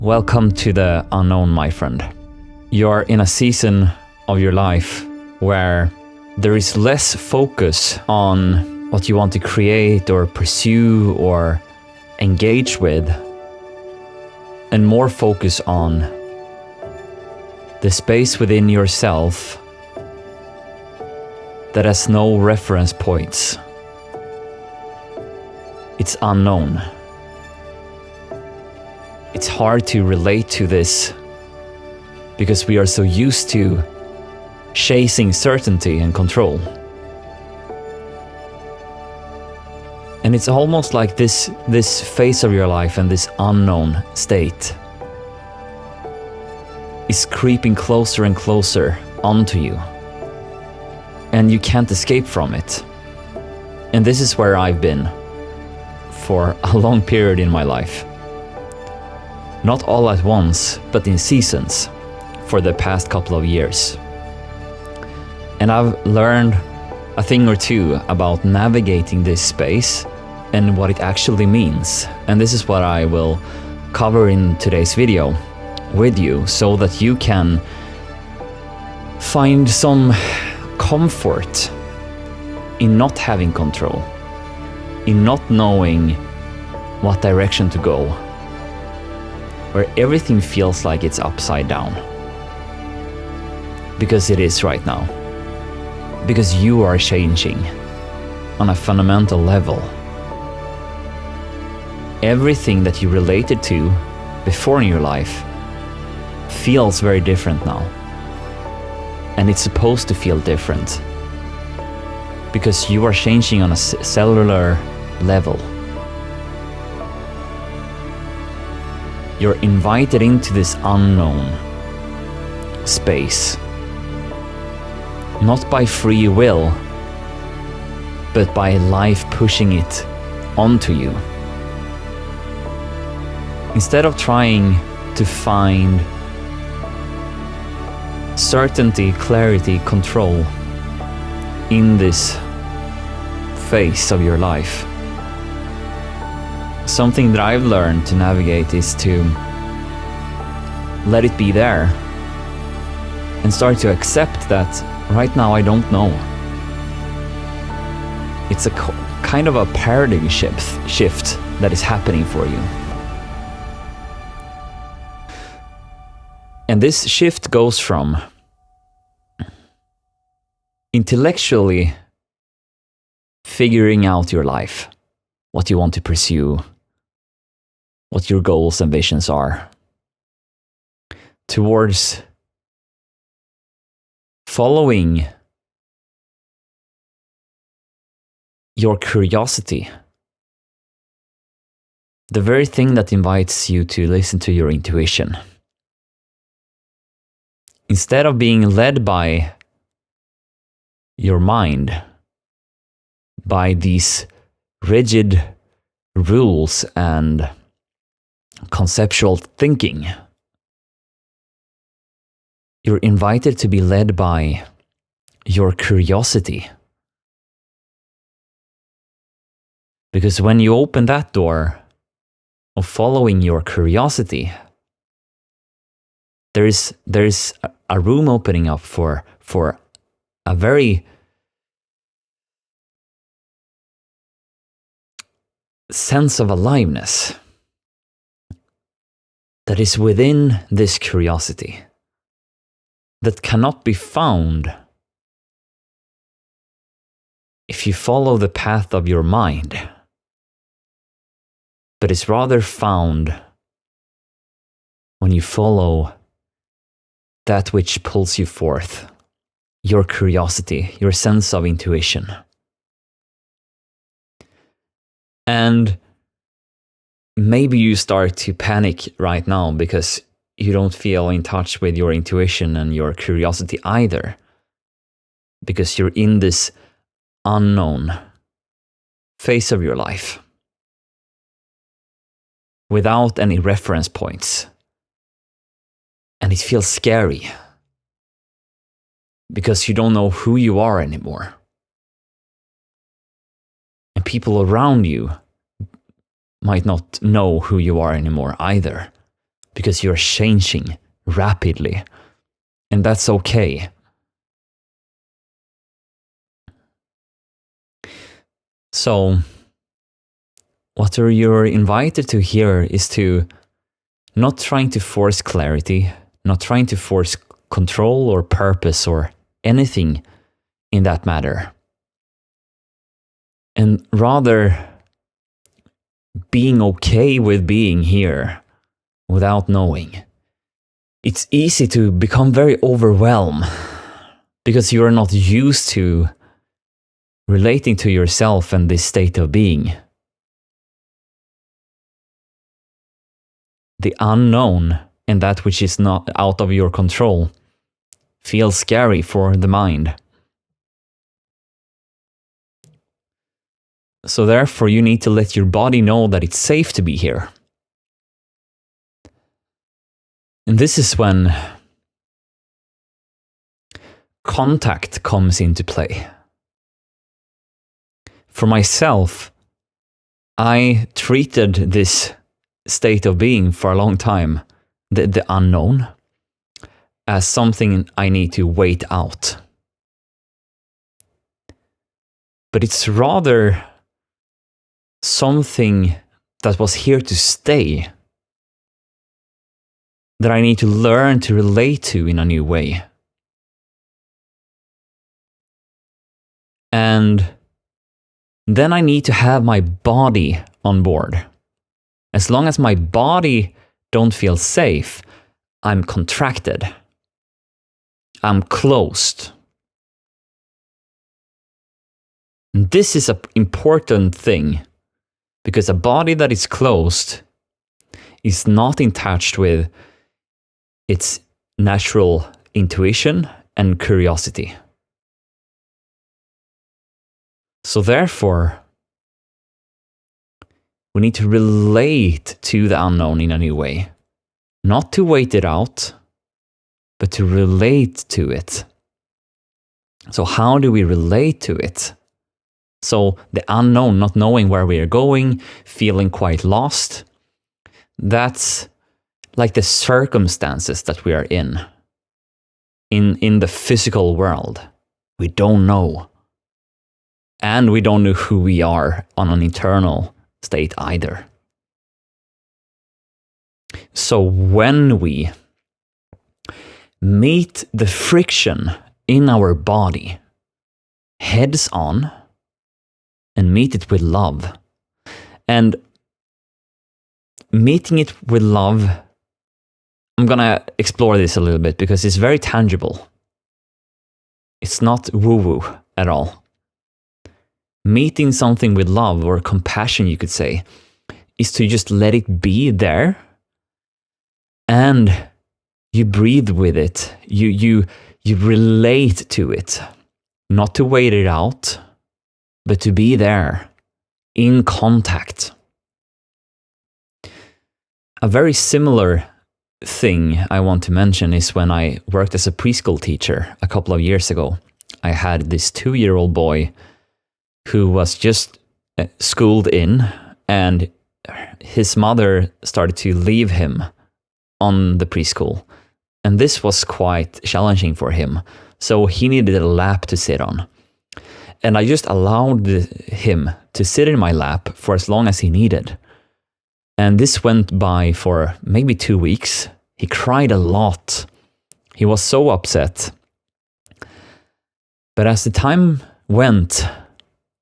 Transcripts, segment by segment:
Welcome to the unknown, my friend. You're in a season of your life where there is less focus on what you want to create or pursue or engage with, and more focus on the space within yourself that has no reference points. It's unknown. It's hard to relate to this because we are so used to chasing certainty and control. And it's almost like this phase of your life and this unknown state is creeping closer and closer onto you. And you can't escape from it. And this is where I've been for a long period in my life. Not all at once, but in seasons for the past couple of years. And I've learned a thing or two about navigating this space and what it actually means. And this is what I will cover in today's video with you so that you can find some comfort in not having control, in not knowing what direction to go, where everything feels like it's upside down. Because it is right now. Because you are changing on a fundamental level. Everything that you related to before in your life feels very different now. And it's supposed to feel different. Because you are changing on a cellular level. You're invited into this unknown space. Not by free will, but by life pushing it onto you. Instead of trying to find certainty, clarity, control in this phase of your life, something that I've learned to navigate is to let it be there and start to accept that right now I don't know. It's a kind of a paradigm shift that is happening for you. And this shift goes from intellectually figuring out your life, what you want to pursue, what your goals and visions are, towards following your curiosity, the very thing that invites you to listen to your intuition. Instead of being led by your mind, by these rigid rules and conceptual thinking, you're invited to be led by your curiosity. Because when you open that door of following your curiosity, there is a room opening up for a very sense of aliveness that is within this curiosity that cannot be found if you follow the path of your mind, but is rather found when you follow that which pulls you forth, your curiosity, your sense of intuition. And maybe you start to panic right now because you don't feel in touch with your intuition and your curiosity either. Because you're in this unknown phase of your life without any reference points. And it feels scary because you don't know who you are anymore. And people around you might not know who you are anymore either. because you're changing rapidly. And that's okay. So, what you're invited to here is to not trying to force clarity, not trying to force control or purpose or anything in that matter. And rather being okay with being here without knowing. It's easy to become very overwhelmed because you are not used to relating to yourself and this state of being. The unknown and that which is not out of your control feels scary for the mind. So therefore, you need to let your body know that it's safe to be here. And this is when contact comes into play. For myself, I treated this state of being for a long time, the unknown, as something I need to wait out. But it's rather something that was here to stay, that I need to learn to relate to in a new way. And then I need to have my body on board. As long as my body don't feel safe, I'm contracted. I'm closed. And this is an important thing, because a body that is closed is not in touch with its natural intuition and curiosity. So therefore, we need to relate to the unknown in a new way. Not to wait it out, but to relate to it. So how do we relate to it? So the unknown, not knowing where we are going, feeling quite lost, that's like the circumstances that we are in the physical world. We don't know. And we don't know who we are on an internal state either. So when we meet the friction in our body heads on and meet it with love, and meeting it with love, I'm gonna explore this a little bit because it's very tangible. It's not woo-woo at all. Meeting something with love, or compassion you could say, is to just let it be there, and you breathe with it. You relate to it, not to wait it out, but to be there, in contact. A very similar thing I want to mention is when I worked as a preschool teacher a couple of years ago. I had this 2-year-old boy who was just schooled in, and his mother started to leave him on the preschool. And this was quite challenging for him. So he needed a lap to sit on. And I just allowed him to sit in my lap for as long as he needed. And this went by for maybe 2 weeks. He cried a lot. He was so upset. But as the time went,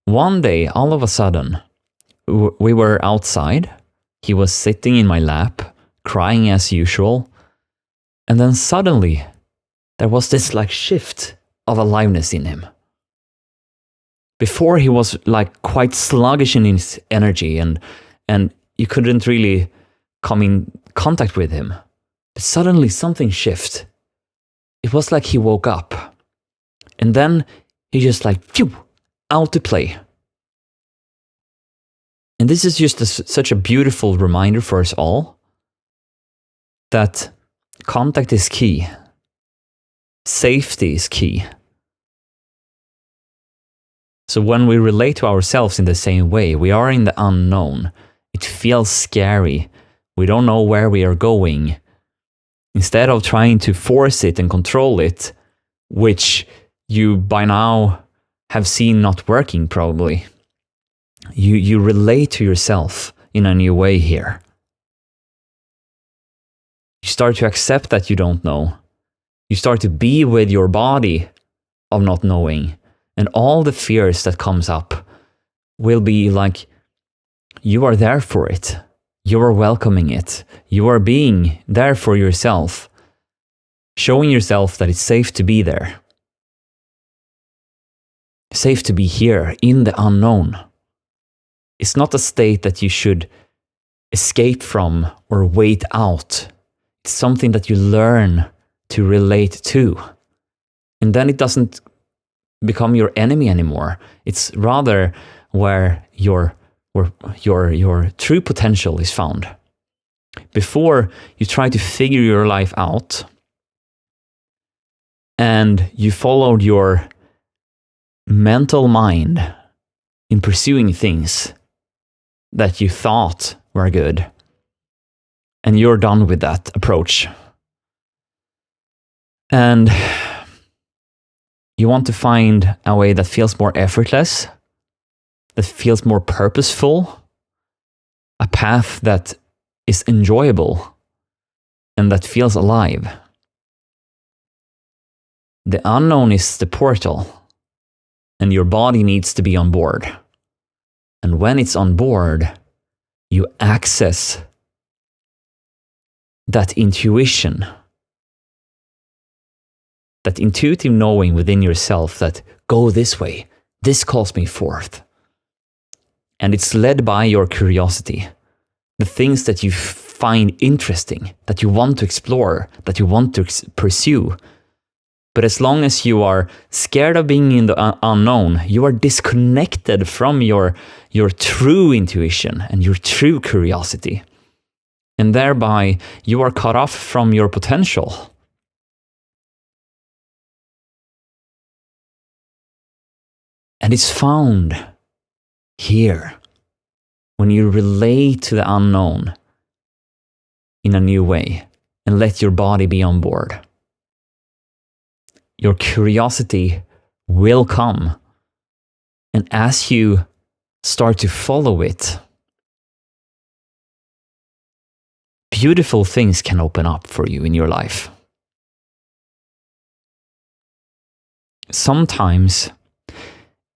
one day, all of a sudden, we were outside. He was sitting in my lap, crying as usual. And then suddenly, there was this like shift of aliveness in him. Before he was like quite sluggish in his energy, and you couldn't really come in contact with him. But suddenly something shifted. It was like he woke up. And then he just like, phew, out to play. And this is just such a beautiful reminder for us all that contact is key. Safety is key. So when we relate to ourselves in the same way, we are in the unknown. It feels scary. We don't know where we are going. Instead of trying to force it and control it, which you by now have seen not working probably, you relate to yourself in a new way here. You start to accept that you don't know. You start to be with your body of not knowing, and all the fears that comes up will be like, you are there for it. You are welcoming it. You are being there for yourself, showing yourself that it's safe to be there. Safe to be here in the unknown. It's not a state that you should escape from or wait out. It's something that you learn to relate to. And then it doesn't become your enemy anymore. It's rather where your true potential is found. Before you try to figure your life out and you followed your mental mind in pursuing things that you thought were good, and you're done with that approach. And you want to find a way that feels more effortless, that feels more purposeful, a path that is enjoyable and that feels alive. The unknown is the portal, and your body needs to be on board. And when it's on board, you access that intuition, that intuitive knowing within yourself that go this way, this calls me forth. And it's led by your curiosity, the things that you find interesting, that you want to explore, that you want to pursue. But as long as you are scared of being in the unknown, you are disconnected from your true intuition and your true curiosity. And thereby, you are cut off from your potential. And it's found here when you relate to the unknown in a new way and let your body be on board. Your curiosity will come. And as you start to follow it, beautiful things can open up for you in your life. Sometimes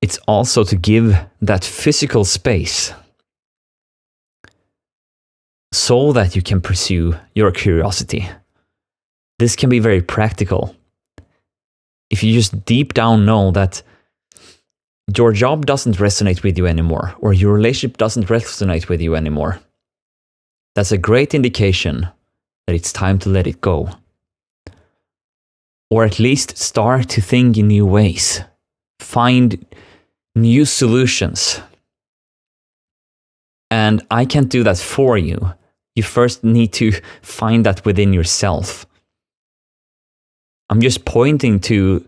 it's also to give that physical space so that you can pursue your curiosity. This can be very practical. If you just deep down know that your job doesn't resonate with you anymore, or your relationship doesn't resonate with you anymore, that's a great indication that it's time to let it go. Or at least start to think in new ways. Find new solutions. And I can't do that for you. You first need to find that within yourself. I'm just pointing to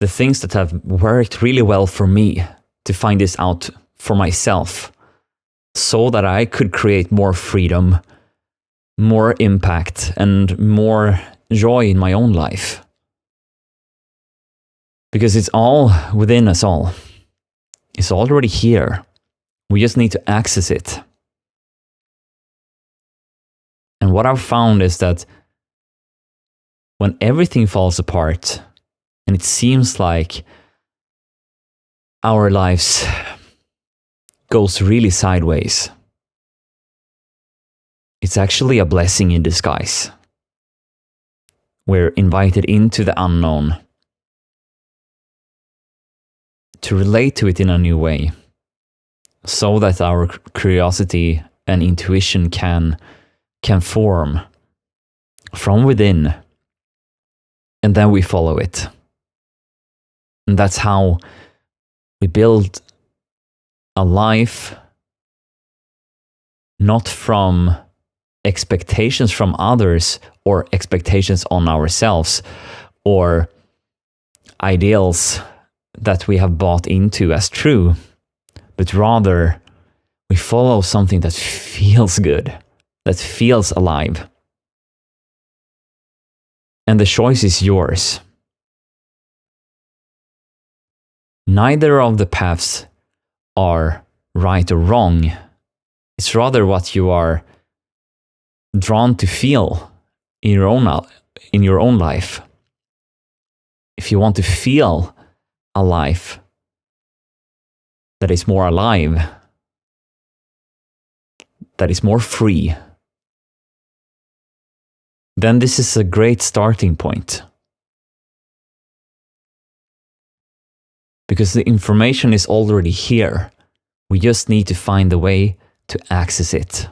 the things that have worked really well for me to find this out for myself, so that I could create more freedom, more impact, and more joy in my own life. Because it's all within us all. It's already here. We just need to access it. And what I've found is that when everything falls apart and it seems like our lives goes really sideways, it's actually a blessing in disguise. We're invited into the unknown to relate to it in a new way, so that our curiosity and intuition can form from within, and then we follow it. And that's how we build a life not from expectations from others or expectations on ourselves or ideals that we have bought into as true, but rather we follow something that feels good, that feels alive. And the choice is yours. Neither of the paths are right or wrong. It's rather what you are drawn to feel in your own life. If you want to feel a life that is more alive, that is more free, then this is a great starting point. Because the information is already here. We just need to find a way to access it.